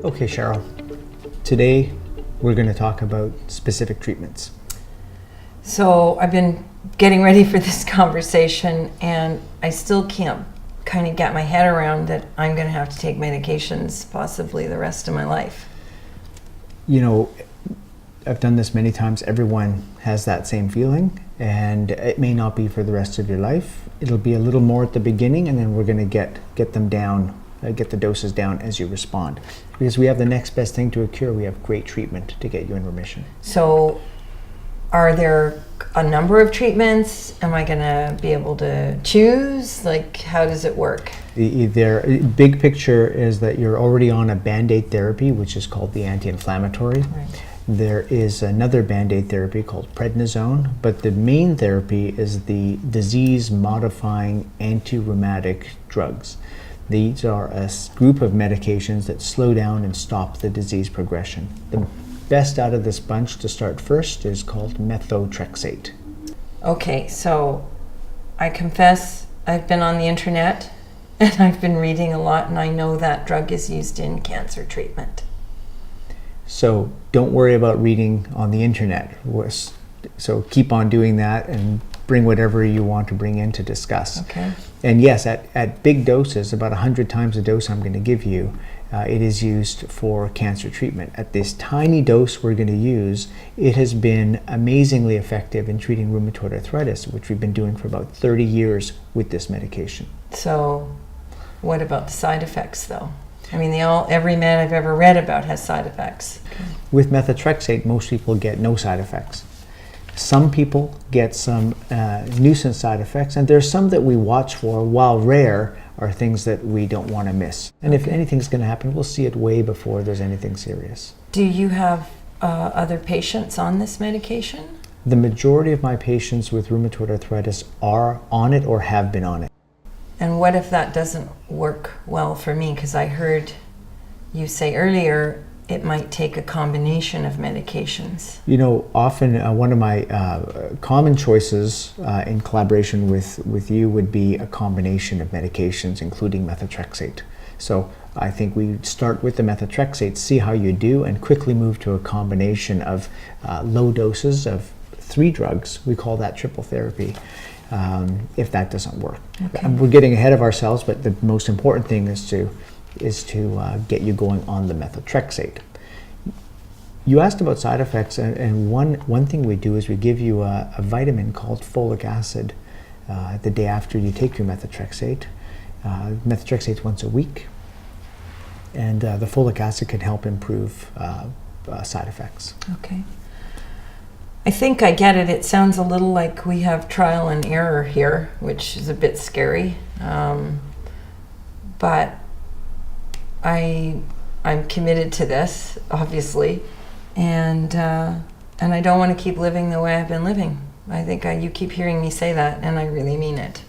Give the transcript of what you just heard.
Okay, Cheryl. Today we're going to talk about specific treatments. So I've been getting ready for this conversation, and I still can't kind of get my head around that I'm going to have to take medications possibly the rest of my life. You know, I've done this many times. Everyone has that same feeling, and it may not be for the rest of your life. It'll be a little more at the beginning, and then we're going to get them down, get the doses down as you respond. Because we have the next best thing to a cure. We have great treatment to get you in remission. So are there a number of treatments? Am I going to be able to choose? Like, how does it work? The big picture is that you're already on a Band-Aid therapy, which is called the anti-inflammatory. Right. There is another Band-Aid therapy called prednisone, but the main therapy is the disease-modifying anti-rheumatic drugs. These are a group of medications that slow down and stop the disease progression. The best out of this bunch to start first is called methotrexate. Okay, so I confess I've been on the internet and I've been reading a lot, and I know that drug is used in cancer treatment. So don't worry about reading on the internet. So keep on doing that and bring whatever you want to bring in to discuss. Okay. And yes, at big doses, about 100 times the dose I'm going to give you, it is used for cancer treatment. At this tiny dose we're going to use, it has been amazingly effective in treating rheumatoid arthritis, which we've been doing for about 30 years with this medication. So what about the side effects, though? I mean, every man I've ever read about has side effects. Okay. With methotrexate, most people get no side effects. Some people get some nuisance side effects, and there's some that we watch for, while rare, are things that we don't want to miss. And if anything's going to happen, we'll see it way before there's anything serious. Do you have other patients on this medication? The majority of my patients with rheumatoid arthritis are on it or have been on it. And what if that doesn't work well for me? Because I heard you say earlier it might take a combination of medications. You know, often one of my common choices in collaboration with you would be a combination of medications, including methotrexate. So I think we start with the methotrexate, see how you do, and quickly move to a combination of low doses of 3 drugs. We call that triple therapy. If that doesn't work. Okay. We're getting ahead of ourselves, but the most important thing is to get you going on the methotrexate. You asked about side effects, and one thing we do is we give you a vitamin called folic acid the day after you take your methotrexate. Methotrexate's once a week, and the folic acid can help improve side effects. Okay. I think I get it. It sounds a little like we have trial and error here, which is a bit scary. But I'm committed to this, obviously, and I don't want to keep living the way I've been living. I think you keep hearing me say that, and I really mean it.